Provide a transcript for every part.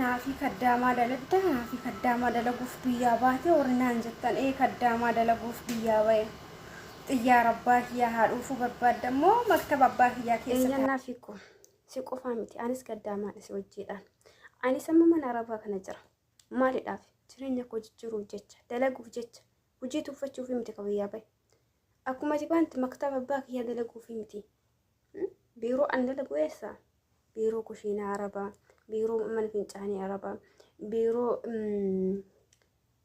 naafi kaddamaa daladda naafi kaddamaa dalaguuf biyyaa baate warrinaan jettan kaddamaa dalaguuf biyyaa bahe xiyyaara abbaa kiyyaa haadhuufuu barbaadda immoo maktaba abbaa kiyyaa keessa naafi ko si qofaa miti anis kaddamaadha si wajjiidhaan anis amma mana arabaa kana jira maaliidhaaf jireenya koo jijjiiruuf jecha dalaguuf jecha hojii tuffachuuf miti ka biyyaa bahe akkuma jibaanti maktaba abbaa kiyyaa dalaguuf miti biiroo an dalagu eessa biiroo kushiinaa arabaa biiroo mana fincaanii arabaa biiroo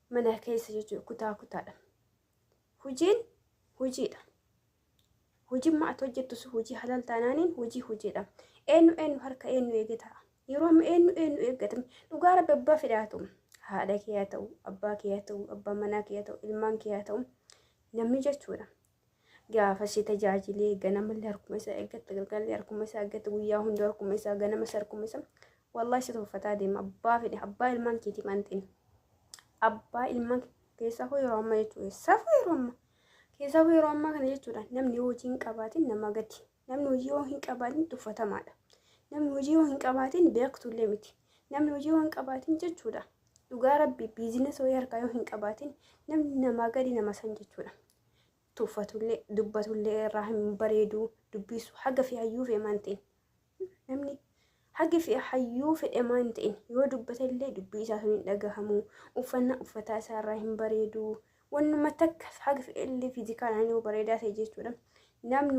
mana keessa jechuudha kutaa kutaadha hojiin hojiidha hojiin maat hojjettus hojii halal taanaaniin hojiidha eenyu harka eenyu eegata yeroo amma eenyu eegata dhugaa rabbi abbaa fedhaatu haadha kee haa ta'u abbaa kee haa ta'u abbaa manaa kee haa ta'u ilmaan kee haa ta'u namni jechuudha gaafa si tajaajilee ganamallee harkuma isaa eeggata galgallee harkuma isaa eeggata guyyaa hunda harkuma isaa ganama harkuma isaa wallahi si tuffataa deema abbaa fedhe abbaa ilmaan keetii mantiin abbaa ilmaan keessaa hoo yeroo ammaa jechuudha keessaa yeroo ammaa kana jechuudha namni hojii hin qabaatin nama gadi namni hojii yoo hin qabaatin tuffatamaadha namni hojii yoo hin qabaatin beektullee miti namni hojii yoo hin qabaatin jechuudha dhugaa rabbi biizinesi hoo harkaa yoo hin qabaatin namni nama gadi nama san jechuudha tuffatullee dubbatullee irraa hin bareedu dubbisu haga fi hayyuu fi mantiin namni hagi fi hayyuu fedhe maan ta'in yoo dubbatallee dubbii isaa sun hin dhagahamu uffannaa uffataa isaa irraa hin bareedu wannuma takka hagi fedhellee fiizikaalaan yoo bareedaa ta'e jechuudha namni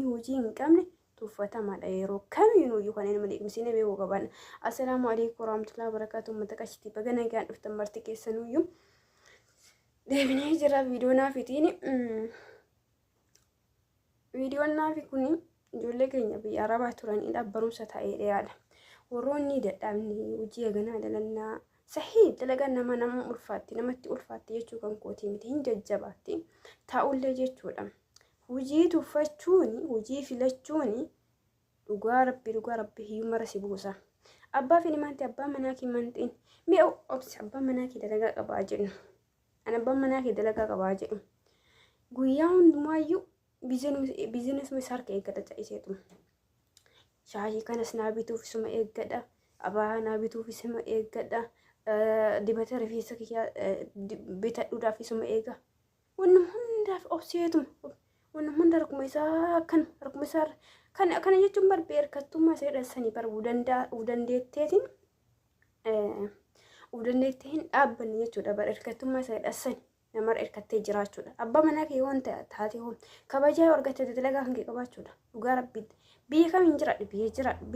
hojii hin qabne tuffatamaadha yeroo kamiinuu iyyuu kan nama deemsine beekuu qaban assalaamu alaykum warahmatullahi wabarakaatuh ummata qashiti baga nagaan dhuftan marti keessanuyyuu deebinee jira viidiyoo naafi kuni ijoollee keenya biyya arabaa turanidha barumsa ta'ee dhiyaadha warroonni dadhabni hojii eeganaa dalannaa sahii dalagaan nama ulfaatti namatti ulfaatti jechuu kan kooti miti hin jajjabaatti taa'ullee jechuudha hojii tuffachuuni hojii filachuuni dhugaa rabbi hiyyuu mara si buusa abbaa fi nimaanti abbaa manaa kee mantiin mi'a obsi abbaa manaa kee dalagaa qabaa jedhu an abbaan manaa kee dalagaa qabaa jedhu guyyaa hundumaayyuu biizinesi isaa harka eeggata ta'iseetu shaayii kanas naa bituuf isuma eeggadha abaa naa bituuf isuma eeggadha dibata rifeensa kiyyaa bitadhuudhaaf isuma eega wannum hundaaf obseetu wannum hunda harkuma isaa kana jechuun barbee hirkattummaa isa hidhansanii barbuu dandeetteetiin dhaabbanni jechuudha bara hirkattummaa isa hidhansanii nama hirkattee jiraachuudha abbaa manaa kee waan taate hoo kabajaa argatte dalagaa kan kee qabaachuudha dhugaa rabbiitti biyya kamiin jiraadhu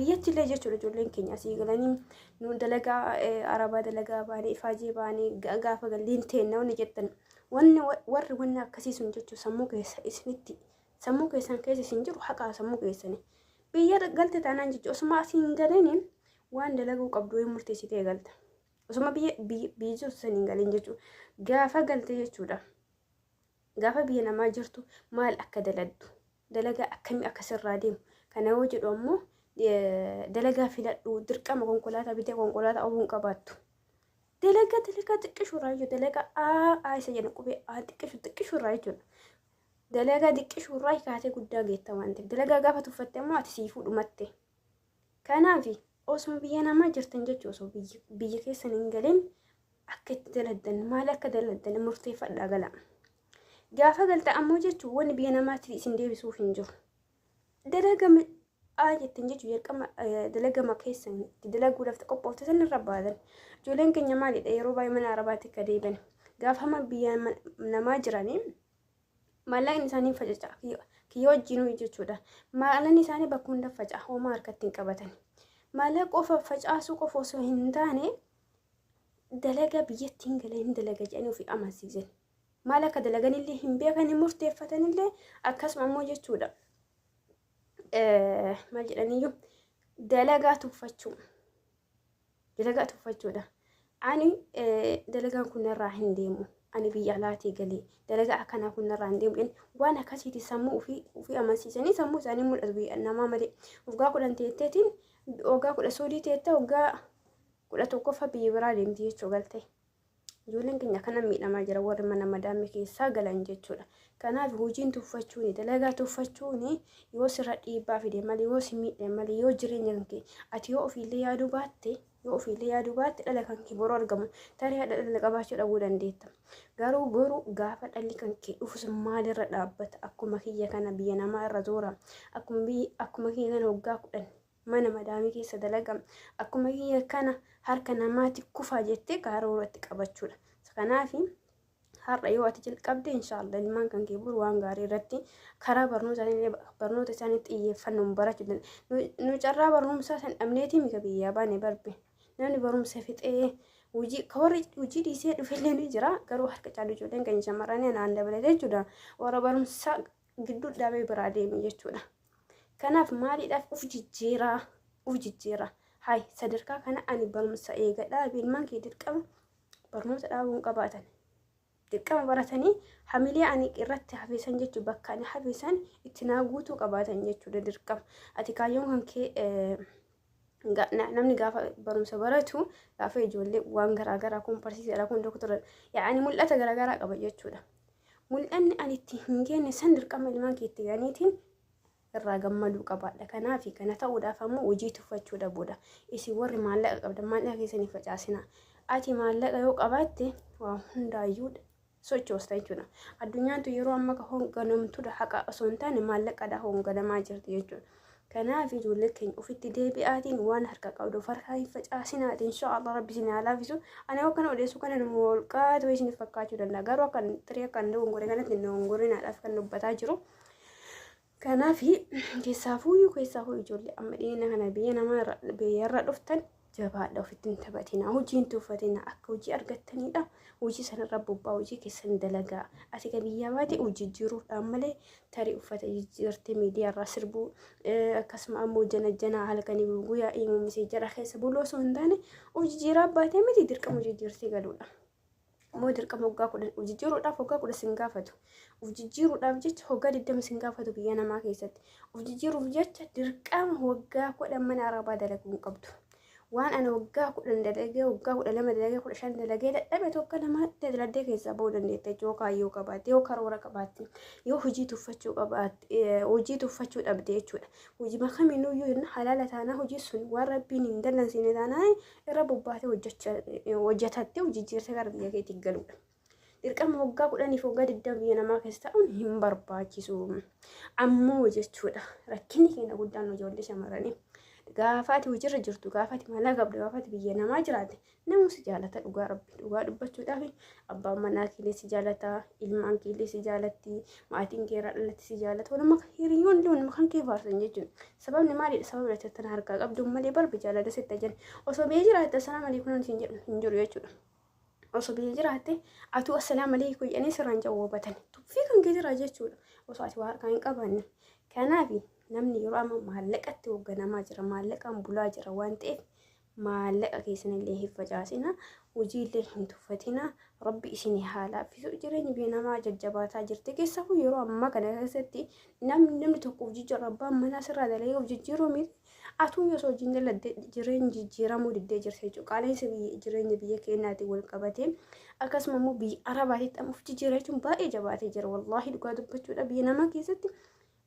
biyyatti illee jechuudha ijoolleen keenya asii galanii nu dalagaa arabaa dalagaa baanee ifaajee baanee gaafa galliin teenna wanni jettan wanni akkasii sun jechuudha sammuu keessan keessa isin jiru haqaa sammuu keessanii biyya galte taanaan jechuudha osuma asiin galanii waan dalaguu qabdu yoo murteessitee galta osuma biyya saniin galeen jechuudha gaafa galte jechuudha gaafa biyya namaa jirtu maal akka daladdu dalagaa akkamii akka sirraa deemu kana yoo jedhu ammoo dalagaa filadhu dirqama konkolaataa bitee konkolaataa ofuun qabaattu dalagaa xiqqishurraa jechuudha dalagaa isa jedhan qubee xiqqishurraa jechuudha dalagaa xiqqishurraa kaatee guddaa geetta waan ta'eef dalagaa gaafa tuffatte ammoo ati siifuu dhumatte kanaafi osuma biyya namaa jirtan jechuudha osoo biyya keessan hin galeen akka itti daladdan maal akka daladdan murteeffadhaa gala gaafa galta ammoo jechuun wanni biyya namaatti isin deebisuuf hin jiru dalagama jettan jechuun jalqaba dalagama keessan itti dalaguudhaaf qophoofte san irra baatan ijoolleen keenya maalidha yeroo baay'ee mana arabaatti akka deeban gaafa biyya namaa jiranii maallaqni isaanii facaca kiyya wajjinuu jechuudha maallaqni isaanii bakka hunda facaca homaa harkatti hin qabatan maallaqa qofa facaasuu qofa osoo hin taane dalagaa biyyattiin galeen dalaga jedhanii ofii amansiisan maal akka dalaganillee hin beekan hin murteeffatanillee akkasuma ammoo jechuudha maal jedhaniyyuu dalagaa tuffachuudha ani dalagaan kunirraa hin deemu ani biyya alaatii galee dalagaa akkanaa kunirraa hin deemu waan akkasiiti sammuu ofii amansiisanii sammuu isaanii mul'atu namaa malee waggaa 10 teetteetiin waggaa 10 soodii teetta waggaa 11 biyya biraa deemti jechuu galte ijoolleen keenya kana miidhamaa jira warri mana madaamii keessaa galan jechuudha. Kanaaf hojiin tuffachuuni dalagaa tuffachuuni yoo sirra dhiibbaa fide malee yoo si miidhe malee yoo jireenya kee ati yoo ofiillee yaaduu baatte dhala kan kee boroo argamu tarii dhala qabaachuu dhabuu dandeetta. Garuu gaafa dhalli kan kee dhufus maalirra dhaabbata akkuma kiyya kana biyya namaa irra zoora akkuma kiyya kana waggaa 10 mana madaamii keessa dalagam akkuma kiyya kana harka namaatti kufaa jettee kaaroo irratti qabachuudha. Kanaaf har'a yoo ati jalqabde inshallah ilmaan kan kee buru waan gaarii irratti karaa barnoota isaaniitti xiyyeeffannoon barachuu danda'a. Nu carraa barumsaa san dhabneetii mika biyyaa baane barbe namni barumsa fixee hojii dhiisee dhufellee ni jira. Garuu harka caalu ijoolleen kan shamarranii naan dabalatee jechuudha warra barumsaa gidduu dhaabee biraa deeme jechuudha. Kanaaf maaliidhaaf uf jijjiira hay sadarkaa kana ani barumsa eegadhaa ilmaan kee dirqama barnoota dhaabuun qabaatan dirqama baratanii hamilee ani irratti hafeessan jechuu bakka ani hafeessan itti naa guutuu qabaatan jechuudha dirqama. Ati kaayyoon kan kee namni gaafa barumsa baratu gaafa ijoollee waan garaagaraa kun barsiisaadha kun doktora yaani mul'ata garaagaraa qaba jechuudha. Mul'anni ani itti hin geenne san dirqama ilmaan keetti ganiitiin irraa gammaduu qabaadha. Kanaaf kana ta'uudhaaf ammoo hojii tuffachuu dhabuudha. Isin warri maallaqa qabdan maallaqa keessanii facaasina. Ati maallaqa yoo qabaatte waa hundaayyuu sochoosta jechuudha. Addunyaan yeroo amma ka hoogganamtuudha haqa osoo hin taane maallaqadha hoogganamaa jirti jechuudha. Kanaaf ijoollee keenya ofitti deebi'aatiin waan harka qabdu farkaa hin facaasinaa inshallah rabbi isin haa laafisu. Ani yoo kana odeessu kana nama walqaatu isiniif fakkaachuu danda'a. Garuu akkan xirii akkan dogongore kanatti hin dogongorinaadhaaf kan dubbataa jiru. Kanaaf keessaafuu ijoollee amma dhiyeenya kana biyya namaa biyyarra dhuftan jabaadha ofitti hin taphatina hojiin tuffatina akka hojii argattanidha. Hojii sanarra bobbaa hojii keessan dalagaa ati ka biyya baate hojii jiruudhaan malee tarii uffata jijjiirtee miidiyaarraa sirbuu akkasuma ammoo jana halkanii guyyaa imuumisee jara keessa buloo osoo hin taane hojii jiraa baatee miti dirqama hojii jirtee galuudha. Moo dirqama waggaa 10 hojii jiruudhaaf waggaa 10 sin gaafatu. Hojii jiruudhaaf jecha waggaa 20 sin gaafatu biyya namaa keessatti. Hojii jiruuf jecha dirqama waggaa 10 mana arabaa dalaguu qabdu. Waan ana waggaa 10 dalagee waggaa 12 dalagee 15 dalagee dadhabe tokko nama daladdee keessaa ba'uu dandeetta yoo kaayyoo qabaatte yoo karoora qabaatte yoo hojii tuffachuu qabaatte hojii tuffachuu dhabde jechuudha. Hojii makamiinuu yoo halaala taanaa hojii sun waan rabbiin hin dallansine taanaa irra bobbaatee hojjetattee hojii jirtee gara biyya keetti galuudha. Dirqama waggaa 10 fi waggaa 20 biyya namaa keessa ta'uun hin barbaachisu. Ammoo jechuudha rakkinni keenya guddaan ijoollee shamarranii. Gaafati hojiirra jirtu gaafati maallaqa qabdu gaafati biyya namaa jiraate namni si jaalata dhugaa rabbi dhugaa dubbachuudhaaf abbaan manaa kee si jaalata ilmaan kee si jaalatti maatiin kee dhalatti si jaalata waluma hiriyoon illee kan kee faarsan jechuudha. Sababni maaliidha sababa lattatan harkaa qabdu malee barbi jaalata sitta jenna osoo biyya jiraatte assalaamu alaykum hin jiru jechuudha. Osoo biyya jiraatte atu assalaamu alaykum jedhanii sirraan jawwaabatan tuffii kan kee jira jechuudha osoo ati waa harkaa hin qabanne. Kanaaf namni yeroo amma maallaqatti hoogganamaa jira maallaqaan bulaa jira waan ta'eef maallaqa keessanillee hin facaasina hojiillee hin tuffatina rabbi isin haa laaffisu. Jireenyi biyya namaa jajjabaataa jirti keessafuu yeroo ammaa kana keessatti namni tokko hojii abbaan manaa sirraa dalagee hojii jijjiiruu miti atuu yoo hojiin daladde jireenyi jijjiiramuu diddee jirti jechuudha. Qaala'insa jireenya biyya keenyaatiin wal qabatee akkasuma immoo biyya arabaatitti amma jijjiirraa jechuun baay'ee jabaatee jira wallaahi dhugaa dubbachuudha biyya namaa keessatti.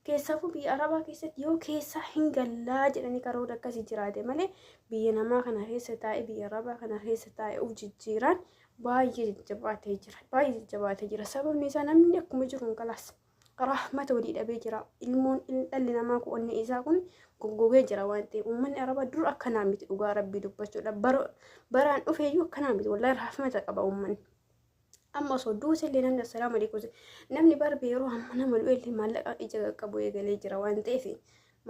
Keessafuu biyya arabaa keessatti yoo keessa hin gallaa jedhanii karoora akkasii jiraate malee biyya namaa kana keessa taa'e biyya arabaa kana keessa taa'e jijjiiraan baay'ee jajjabaatee jira. Sababni isaa namni akkuma jiru kalaas rahmata walii dhabee jira. Ilmoon dhalli namaa onnee isaa kun goggogee jira waan ta'eef uummanni arabaa dur akkanaa miti dhugaa rabbii dubbachuudha. Baraan dhufeeyyuu akkanaa miti wallaahi rahmata qaba uummanni. Amma osoo duusellee namni assalaamu alaykum namni barbe yeroo amma nama lu'eellee maallaqa ija qabu eegalee jira waan ta'eef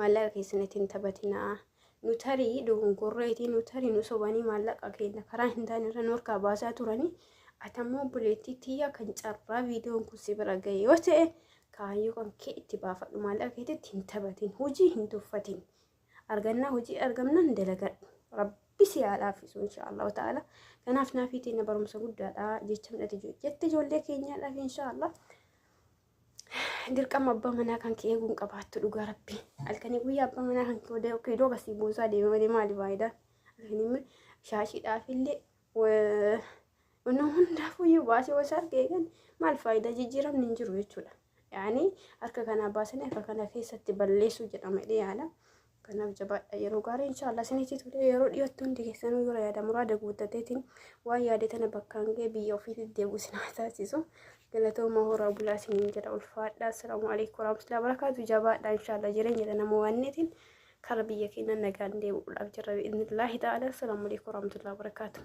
maallaqa keessanitti hin taphatinaa. Nu tarii dogongorreetii nu tarii nu sobanii maallaqa keenya karaa hin taane irra nu harkaa baasaa turanii atammoo buleettii tiyya kan carraa viidiyoon kun si bira ga'e yoo ta'e kaayyoo kan kee itti baafadhu maallaqa keetitti hin taphatin hojii hin tuffatin argannaa hojii argamnan dalagadhu rabbisi haa laaffisu inshaallah ta'ala. Kanaaf naafiitiin na barumsa guddaadha jecha midhati jette ijoollee keenyaadhaaf inshaallah. Dirqama abbaa manaa kan kee eeguun qabaattu dhugaa rabbi. Halkanii guyyaa abbaa manaa kan kee idoo gasii buusaa deemee maali faayidaan? Halkanii shaashiidhaaf illee wanna hundaafuu yoo baasee wasaar geegan maal faayidaa jijjiiramni hin jiru jechuudha. Yaani harka kana baasanii harka kana keessatti balleessuu jedhama dhiyaana. Kanaaf jabaadha yeroo gaarii inshallah isinitti tole yeroo dhiyootti hundi keessanuu yoo yaada muraada guuttateetiin waan yaade tana bakkaan ga'e biyya ofiitti deebi'u isin taasisu. Galatooma horaa bulaa isiniin jedha ulfaadha. Assalaamu alaykum warahmatullahi wabarakatuh. Jabaadha inshallah jireenya nama waanneetiin kara biyya keenya nagaan deebi'uudhaaf jirra bi'idhnillaahi ta'ala. Assalaamu alaykum warahmatullahi wabarakatuh.